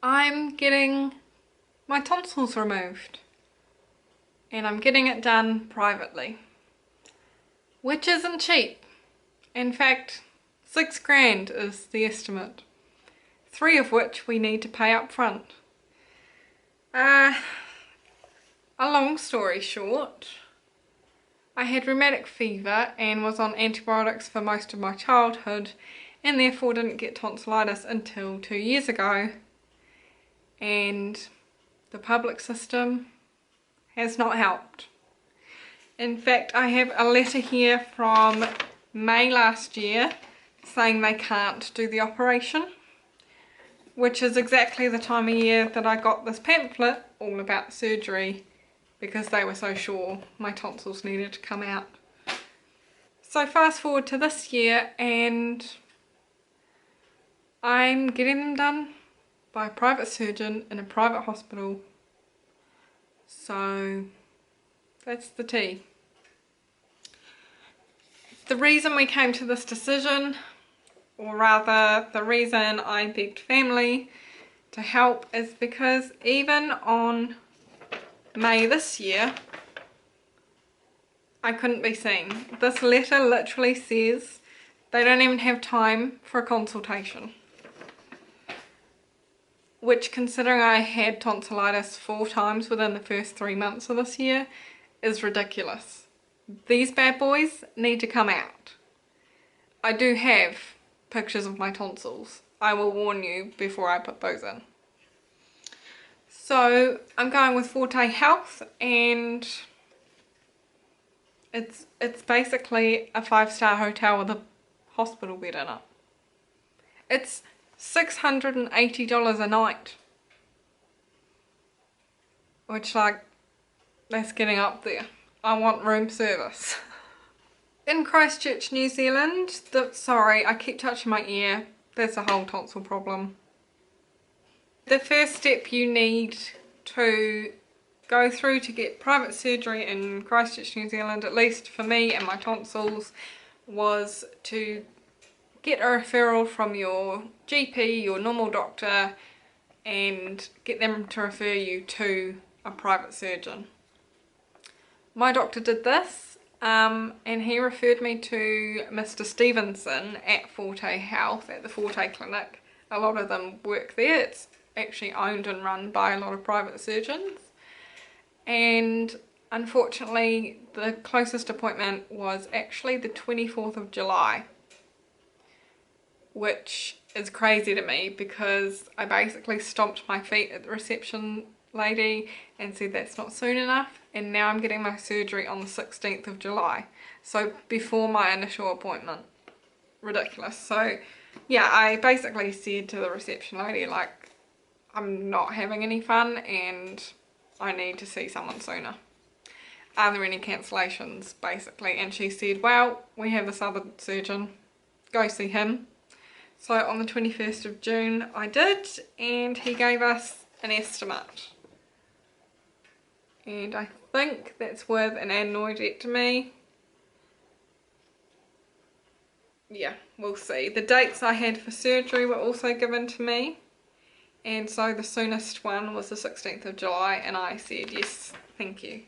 I'm getting my tonsils removed and I'm getting it done privately, which isn't cheap. In fact, 6 grand is the estimate, 3 of which we need to pay up front. A long story short, I had rheumatic fever and was on antibiotics for most of my childhood and therefore didn't get tonsillitis until 2 years ago, and the public system has not helped. In fact, I have a letter here from May last year saying they can't do the operation, which is exactly the time of year that I got this pamphlet all about surgery, because they were so sure my tonsils needed to come out. So fast forward to this year and I'm getting them done by a private surgeon in a private hospital. So that's the tea. The reason we came to this decision, or rather the reason I begged family to help, is because even on May this year I couldn't be seen. This letter literally says they don't even have time for a consultation, which, considering I had tonsillitis 4 times within the first 3 months of this year, is ridiculous. These bad boys need to come out. I do have pictures of my tonsils. I will warn you before I put those in. So I'm going with Forte Health, and it's basically a 5-star hotel with a hospital bed in it. It's $680 a night, which, like, that's getting up there. I want room service. In Christchurch, New Zealand, sorry, I keep touching my ear. There's a whole tonsil problem. The first step you need to go through to get private surgery in Christchurch, New Zealand, at least for me and my tonsils, was to get a referral from your GP, your normal doctor, and get them to refer you to a private surgeon. My doctor did this, and he referred me to Mr. Stevenson at Forte Health, at the Forte Clinic. A lot of them work there. It's actually owned and run by a lot of private surgeons. And unfortunately, the closest appointment was actually the 24th of July, which is crazy to me because I basically stomped my feet at the reception lady and said that's not soon enough, and now I'm getting my surgery on the 16th of July, so before my initial appointment. Ridiculous. So yeah, I basically said to the reception lady, like, I'm not having any fun and I need to see someone sooner. Are there any cancellations, basically? And she said, well, we have this other surgeon, go see him. So on the 21st of June I did, and he gave us an estimate. And I think that's with an adenoidectomy. Yeah, we'll see. The dates I had for surgery were also given to me, and so the soonest one was the 16th of July, and I said yes, thank you.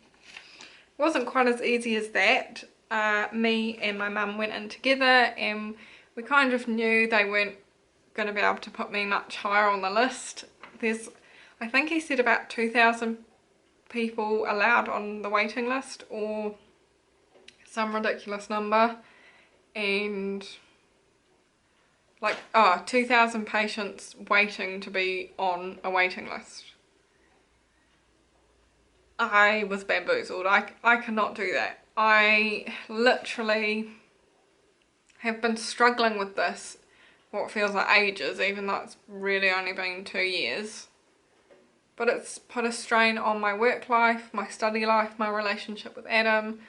It wasn't quite as easy as that. Me and my mum went in together, and we kind of knew they weren't going to be able to put me much higher on the list. There's, I think he said, about 2,000 people allowed on the waiting list, or some ridiculous number, and like 2,000 patients waiting to be on a waiting list. I was bamboozled. I cannot do that. I literally have been struggling with this for what feels like ages, even though it's really only been 2 years. But it's put a strain on my work life, my study life, my relationship with Adam,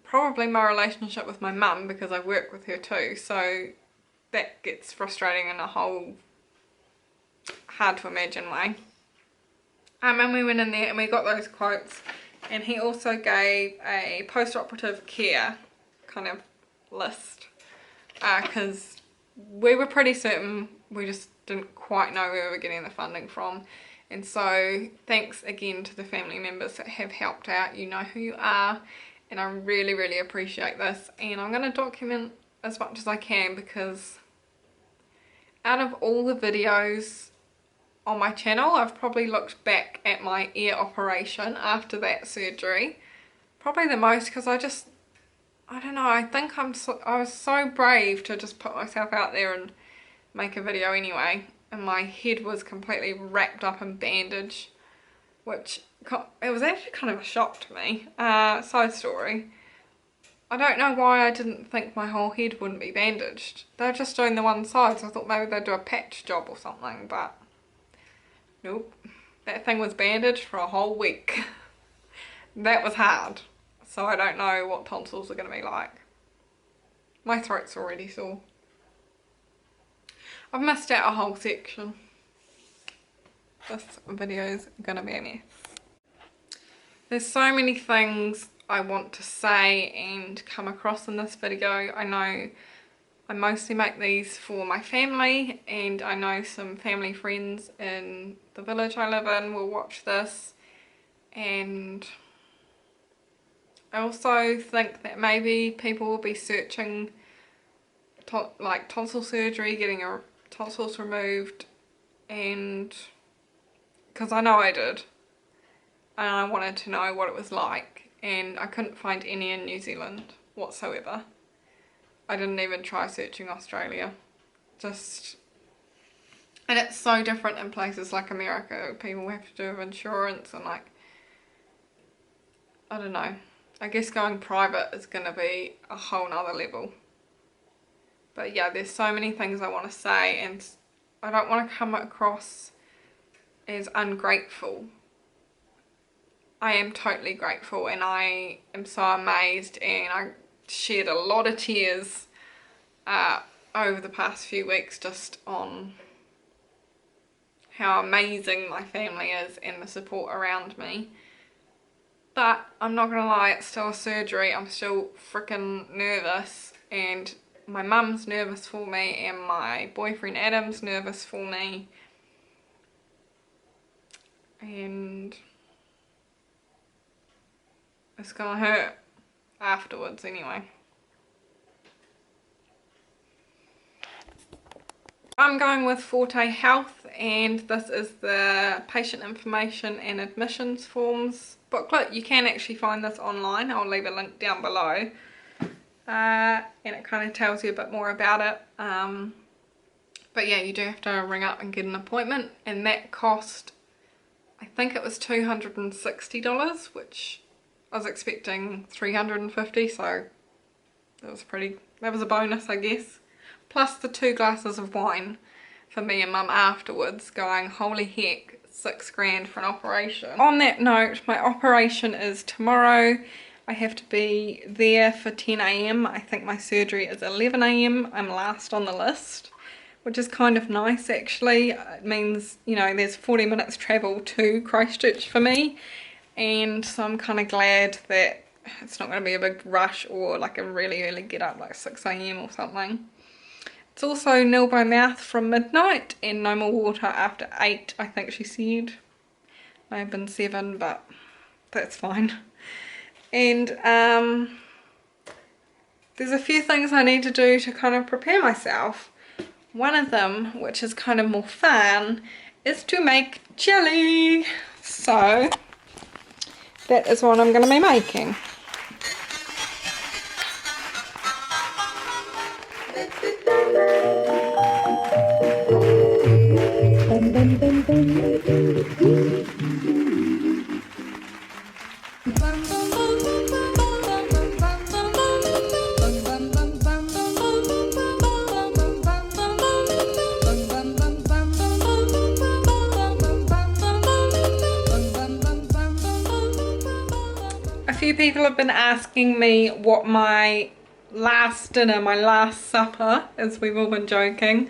probably my relationship with my mum, because I work with her too, so that gets frustrating in a whole hard to imagine way. And we went in there and we got those quotes, and he also gave a post-operative care kind of list, because we were pretty certain we just didn't quite know where we were getting the funding from. And so thanks again to the family members that have helped out. You know who you are, and I really, really appreciate this. And I'm going to document as much as I can, because out of all the videos on my channel, I've probably looked back at my ear operation after that surgery probably the most, because I don't know, I think I was so brave to just put myself out there and make a video anyway, and my head was completely wrapped up in bandage, which it was actually kind of a shock to me. Side story, I don't know why I didn't think my whole head wouldn't be bandaged. They were just doing the one side, so I thought maybe they'd do a patch job or something, but nope, that thing was bandaged for a whole week. That was hard. So I don't know what tonsils are going to be like. My throat's already sore. I've missed out a whole section. This video's going to be a mess. There's so many things I want to say and come across in this video. I know I mostly make these for my family, and I know some family friends in the village I live in will watch this, and I also think that maybe people will be searching like tonsil surgery, getting a tonsils removed, and because I know I did, and I wanted to know what it was like, and I couldn't find any in New Zealand whatsoever. I didn't even try searching Australia. And it's so different in places like America. People have to do with insurance, and like, I don't know. I guess going private is going to be a whole nother level. But yeah, there's so many things I want to say, and I don't want to come across as ungrateful. I am totally grateful, and I am so amazed, and I shed a lot of tears over the past few weeks just on how amazing my family is and the support around me. But I'm not gonna lie, it's still a surgery. I'm still freaking nervous, and my mum's nervous for me, and my boyfriend Adam's nervous for me, and it's gonna hurt afterwards anyway. I'm going with Forte Health, and this is the patient information and admissions forms booklet. You can actually find this online. I'll leave a link down below, and it kind of tells you a bit more about it, but yeah, you do have to ring up and get an appointment, and that cost, I think it was $260, which I was expecting $350, so that was a bonus, I guess. Plus the 2 glasses of wine for me and mum afterwards, going holy heck, $6 for an operation. On that note, my operation is tomorrow. I have to be there for 10 AM. I think my surgery is 11 AM. I'm last on the list, which is kind of nice actually. It means, you know, there's 40 minutes travel to Christchurch for me, and so I'm kind of glad that it's not going to be a big rush or like a really early get up, like 6 AM or something. It's also nil by mouth from midnight, and no more water after 8, I think she said. May have been 7, but that's fine. And there's a few things I need to do to kind of prepare myself. One of them, which is kind of more fun, is to make jelly. So that is what I'm going to be making. A few people have been asking me what my last dinner, my last supper, as we've all been joking,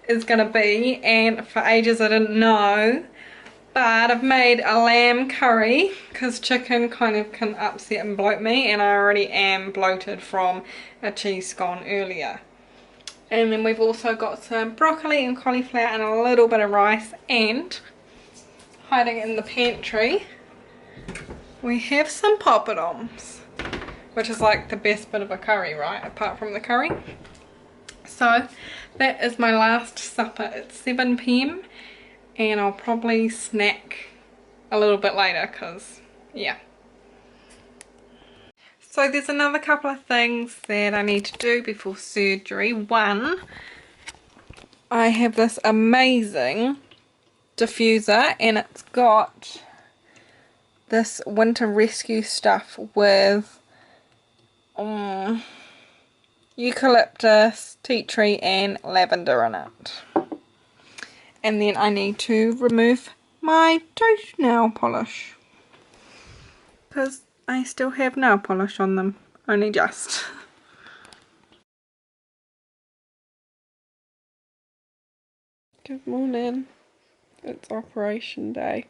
is gonna be, and for ages I didn't know, but I've made a lamb curry because chicken kind of can upset and bloat me, and I already am bloated from a cheese scone earlier. And then we've also got some broccoli and cauliflower and a little bit of rice, and hiding in the pantry we have some poppadoms, which is like the best bit of a curry, right, apart from the curry. So that is my last supper. It's 7 p.m. and I'll probably snack a little bit later because yeah. So there's another couple of things that I need to do before surgery. One, I have this amazing diffuser and it's got this winter rescue stuff with eucalyptus, tea tree and lavender in it. And then I need to remove my toenail polish because I still have nail polish on them, only just. Good morning. It's operation day.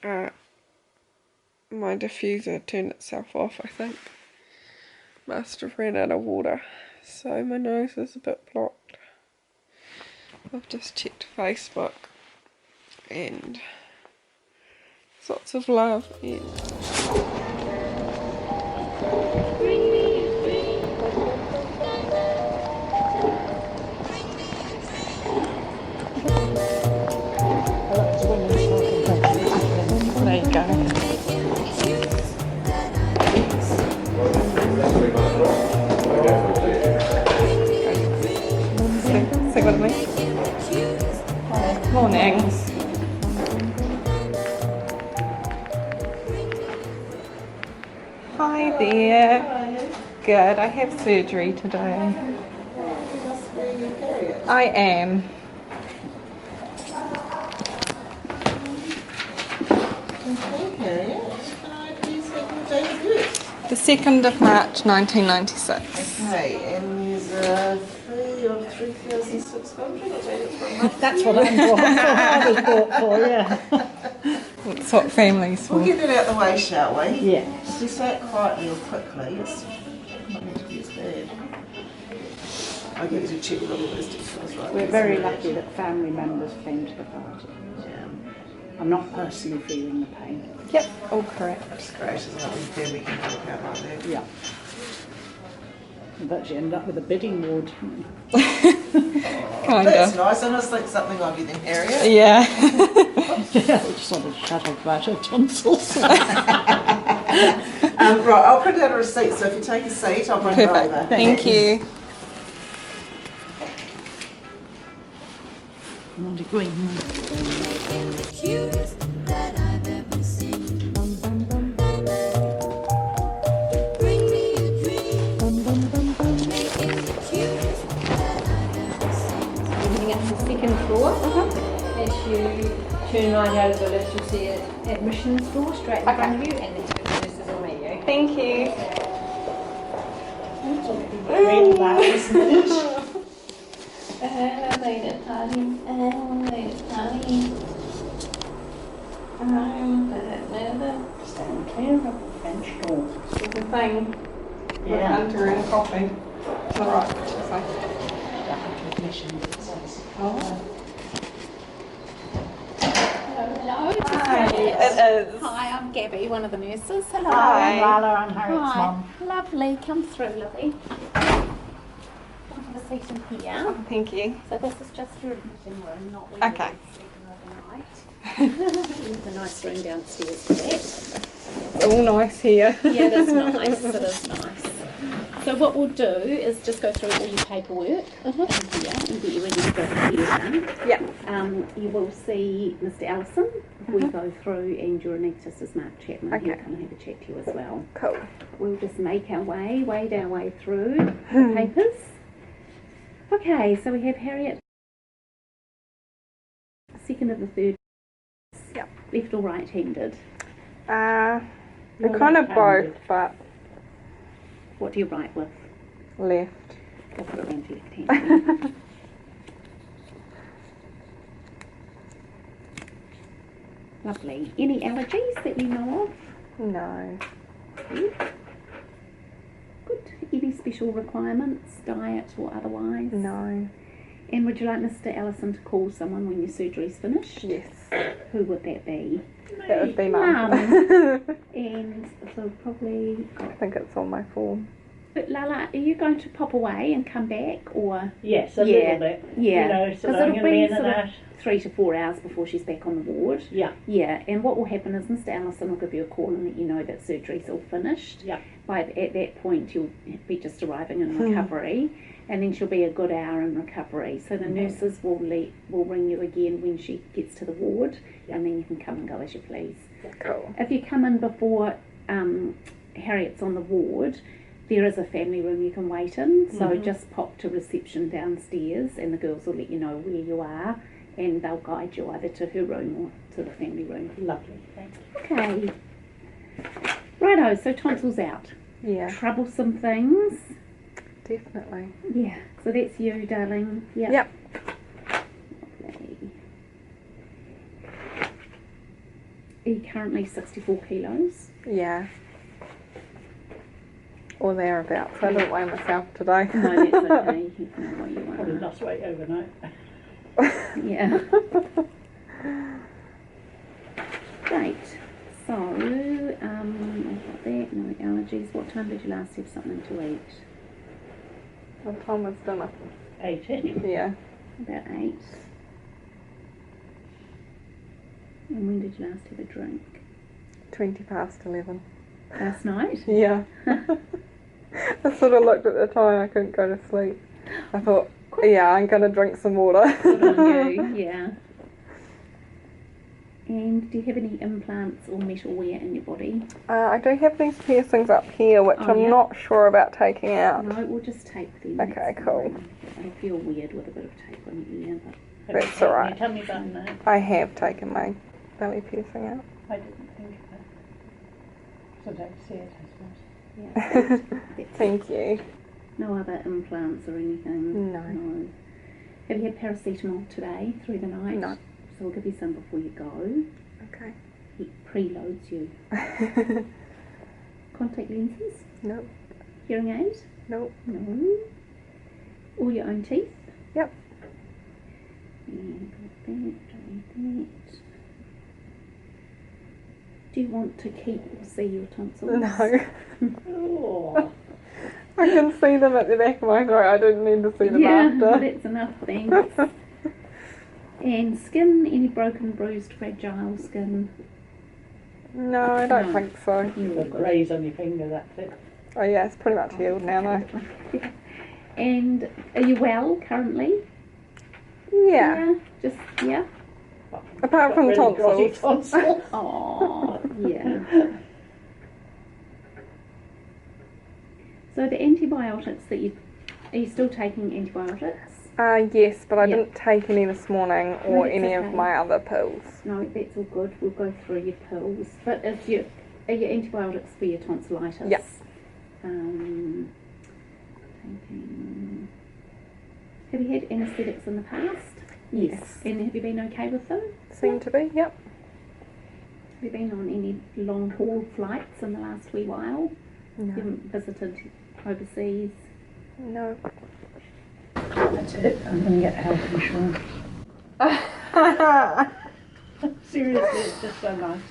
My diffuser turned itself off, I think. Must have ran out of water, so my nose is a bit blocked. I've just checked Facebook and lots of love and there you go. Say what it means. Morning. Hi there. Good. I have surgery today. I am. The 2nd of March 1996. Okay, and there's a fee of 3,600. That's what I'm for. That's what I was bought for, yeah. That's what families for. We'll get that out the way, shall we? Yeah. If we say it quietly or quickly, it's not meant to be as bad. I get to check with all those details, right? We're very lucky that family members came to the party. Yeah. I'm not personally feeling the pain. Yep, all correct. It's great, isn't it, when family can help out like that? Yeah. But you end up with a bidding war. Kinda. That's nice. I just think something of you then, Harriet. Yeah. Yeah, I just wanted to shut off about her tonsils. Right, I'll print out a receipt, so if you take a seat, I'll bring it Perfect. over. Thank you. I want a green one. Second floor. As you turn right out of the lift, you'll see an admissions door straight in front of you, and then two nurses will meet you. Thank you. Red flowers. Elevator party, elevator party. Stand clear of the French door. There's a thing with Yeah. Hunter and coffee. To the right, which is like, Admissions, it says. oh. Hello. Hi, it is. Hi, I'm Gabby, one of the nurses. Hello. Hi. I'm Lala, I'm Harriet's Hi. mum. Lovely. Come through, lovely. Have a seat in here. Oh, thank you. So this is just your admission room, not where Okay. you're sleeping overnight. There's a nice room downstairs for that. It's all nice here. Yeah, that's nice. It is nice. So what we'll do is just go through all your paperwork in here and get you ready to go to the done. Yeah. You will see Mr. Allison before you go through, and your anaesthetist is Mark Chapman. Okay. He'll come and have a chat to you as well. Cool. We'll just make our way, wade our way through the papers. Okay, so we have Harriet, second of the third. Yep. Left or right-handed? They're You're kind of both, left-handed. but What do you write with? left. We'll put it around to left-handed. Lovely. Any allergies that you know of? No. Good. Any special special requirements, diet or otherwise? No. And would you like Mr. Allison to call someone when your surgery's finished? Yes. Who would that be? That would be Mum. And so probably... I think it's on my form. But Lala, are you going to pop away and come back, or...? Yes, a little bit. Yeah. You know, so Because I'm it'll going to be be in and sort of out. 3 to 4 hours before she's back on the ward. Yeah. Yeah, and what will happen is Mr. Allison will give you a call and let you know that surgery's all finished. Yeah. At that point, you'll be just arriving in recovery, and then she'll be a good hour in recovery. So the nurses will ring you again when she gets to the ward, and then you can come and go as you please. Cool. If you come in before Harriet's on the ward, there is a family room you can wait in, so just pop to reception downstairs and the girls will let you know where you are, and they'll guide you either to her room or to the family room. Lovely, thank you. Okay. Righto, so tonsils out. Yeah, Troublesome things. definitely. Yeah, so that's you, darling. Yep. Yep. Lovely. Are you currently 64 kilos? Yeah. Or thereabouts. I didn't weigh myself today. No, that's okay. You can know what you Probably are. lost weight overnight. Yeah. Great. So, I've got that, no allergies. What time did you last have something to eat? What time was dinner? 18. Yeah. About 8. And when did you last have a drink? 20 past 11. Last night? Yeah. I sort of looked at the time, I couldn't go to sleep. I thought, yeah, I'm going to drink some water. Good on you, yeah. And do you have any implants or metalware in your body? I do have these piercings up here, which Oh, I'm yeah? not sure about taking out. No, we'll just tape them. Okay, that's cool. fine. It'll feel weird with a bit of tape on your ear, but That's all right. Tell me about that. I have taken my belly piercing out. I didn't think of that. So don't see it, I yeah. That's Thank you. no other implants or anything? No. Have you had paracetamol today through the night? No. So we'll give you some before you go. Okay. He preloads you. Contact lenses? Nope. Hearing aid? Nope. No. All your own teeth? Yep. And got that, don't need that. Do you want to keep or see your tonsils? No. Oh. I can see them at the back of my throat. I didn't need to see them Yeah, after. that's enough, thanks. And skin, any broken, bruised, fragile skin? No, I don't No. think so. You're all The good. graze on your finger, that's it. Oh yeah, it's pretty much healed now though. And are you well currently? Yeah. Just, yeah? Apart from Got really tonsils. grotty tonsils. Oh, yeah. So the antibiotics that are you still taking antibiotics? Yes, but I Yeah. didn't take any this morning No, or that's any okay. of my other pills. No, that's all good. We'll go through your pills. But are your antibiotics for your tonsillitis? Yeah. Taking... Have you had anaesthetics in the past? Yes. And have you been okay with them? Seem to be, yep. Have you been on any long haul flights in the last wee while? You No. haven't visited overseas? No. That's it. I'm going to get health insurance. Seriously, it's just so nice.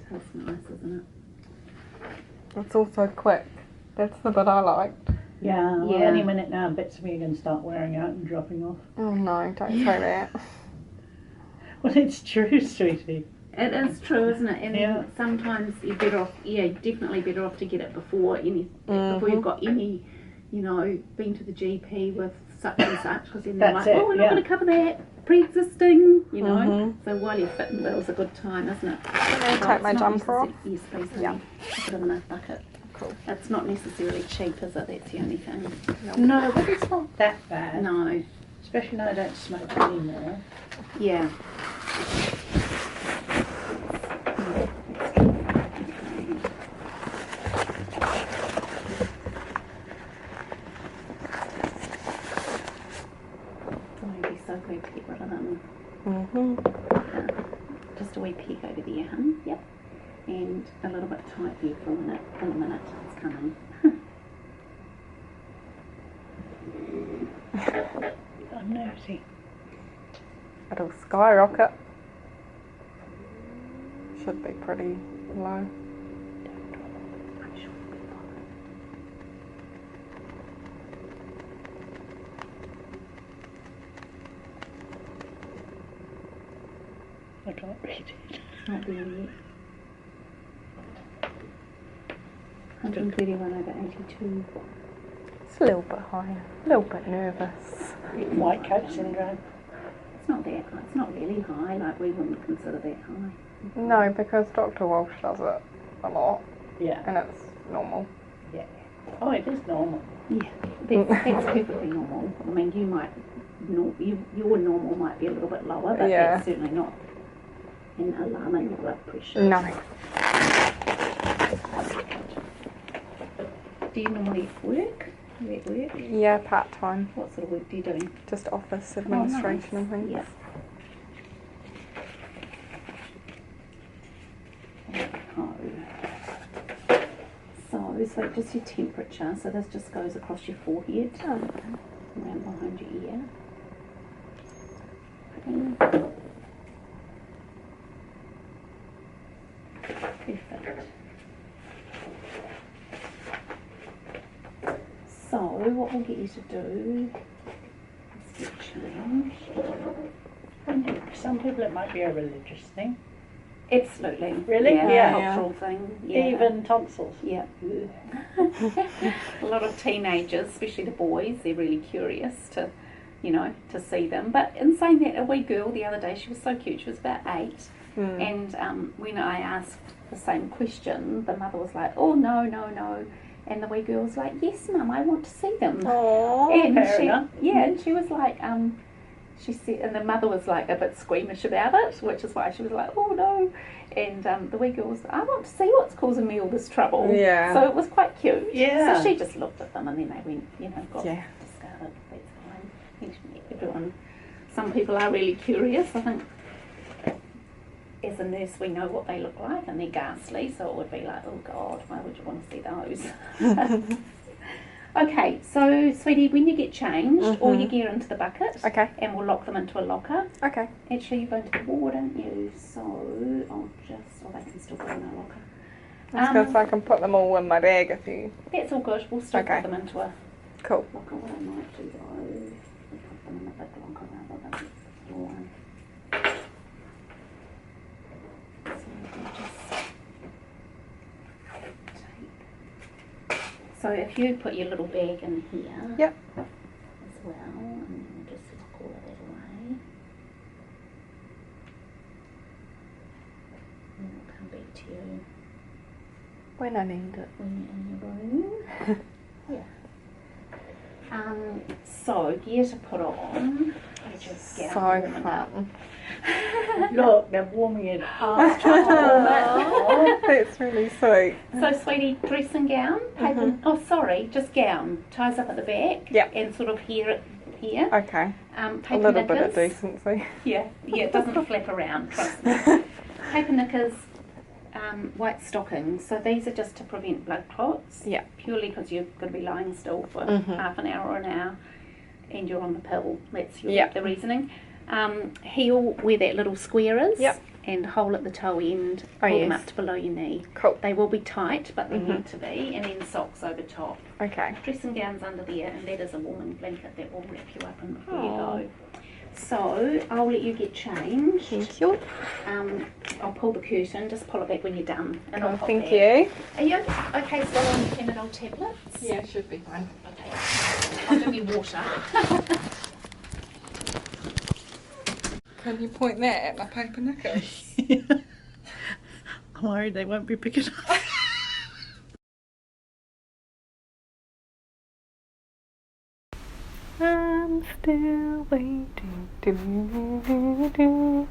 That's nice, isn't it? It's also quick. That's the bit I liked. Yeah, well, Yeah. any minute now, bits of me are going to start wearing out and dropping off. Oh no, don't say that. Well, it's true, sweetie. It is true, isn't it? And Yeah. sometimes you're better off, definitely better off to get it before before you've got any, been to the GP with such and such, because then they're That's like, it, oh, we're not yeah. going to cover that, pre-existing, Mhm. So while you're fit and well's a good time, isn't it? I So take it's my not jumper off? Yes, please, honey. Yeah. Put it in a bucket. Cool. It's not necessarily cheap, is it? That's the only thing. No, but it's not that bad. No. Especially now I don't smoke anymore. Yeah. I'd be so glad to get rid of them. Just a wee peek over there, hun. Yep. And a little bit tight there for a minute. In a minute, it's coming. Easy. It'll skyrocket. Should be pretty low. I'm sure it'll be fine. I can't read it. Not there yet. 131 over 82. It's a little bit higher. A little bit nervous. White coat syndrome. It's not that high. It's not really high. Like, we wouldn't consider that high. No, because Dr. Walsh does it a lot Yeah. and it's normal. Yeah. Oh, it is normal. Yeah, that's perfectly normal. I mean, you might, your normal might be a little bit lower, but Yeah. that's certainly not an alarming blood pressure. No. Do you normally work? Are you at work? Yeah, part-time. What sort of work do you do? Just office administration Oh, nice. and things. Yeah. So just your temperature. So this just goes across your forehead, around behind your ear. Perfect. So what we'll get you to do is get changed. Some people it might be a religious thing. Absolutely. Really? Yeah. Yeah. Cultural thing. Yeah. Even tonsils. Yeah. A lot of teenagers, especially the boys, they're really curious to, to see them. But in saying that, a wee girl the other day, she was so cute, she was about 8, and when I asked the same question, the mother was like, oh, no, no, no. And the wee girl was like, yes, Mum, I want to see them. Aww. And fair she, enough. yeah, and she was like, she said, and the mother was like a bit squeamish about it, which is why she was like, oh no. And the wee girl was like, I want to see what's causing me all this trouble. Yeah. So it was quite cute. Yeah. So she just looked at them and then they went, got Yeah. discarded. That's fine. And everyone, some people are really curious. I think as a nurse we know what they look like and they're ghastly, so it would be like, oh God, why would you want to see those? Okay, so sweetie, when you get changed, all your gear into the bucket, Okay. and we'll lock them into a locker. Okay. Actually, you're going to the ward, aren't you? So they can still go in a locker. Because I can put them all in my bag if you... That's all good. We'll still Okay. put them into a Cool. locker. What I might do though, is put them in a big locker rather than small one. So we'll just So if you put your little bag in here Yep. as well, and then we'll just lock all of that away. And it'll come back to you When I need it. when you're in your room. Yeah. So gear to put on. I just get So fun. Look, they're warming it up. That's really sweet. So, sweetie, dressing gown, paper, just gown, ties up at the back, Yep. and sort of here. Okay. Paper A little knickers. bit of decency. Yeah, it doesn't flap around, trust me. Paper knickers, white stockings. So these are just to prevent blood clots. Yeah. Purely because you're going to be lying still for half an hour or an hour, and you're on the pill. That's the reasoning. Heel where that little square is. Yep. And hole at the toe end. Oh, Pull them yes. up to below your knee. Cool. They will be tight, but they're meant to be, and then socks over top. Okay. Dressing gowns under there, and that is a warming blanket that will wrap you up in before Aw. you go. So I'll let you get changed. Thank you. I'll pull the curtain, just pull it back when you're done. And I'll pop Thank back. you. Are you okay still on your Panadol tablets? Yeah, should be fine. Okay. I'll give you water. Can you point that at my paper knickers? I'm worried they won't be picking up. I'm still waiting. Do.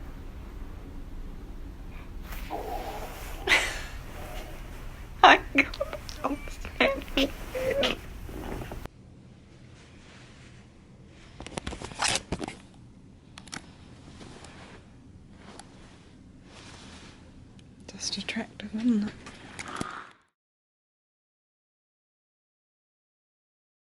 I got upset. Just attractive, isn't it?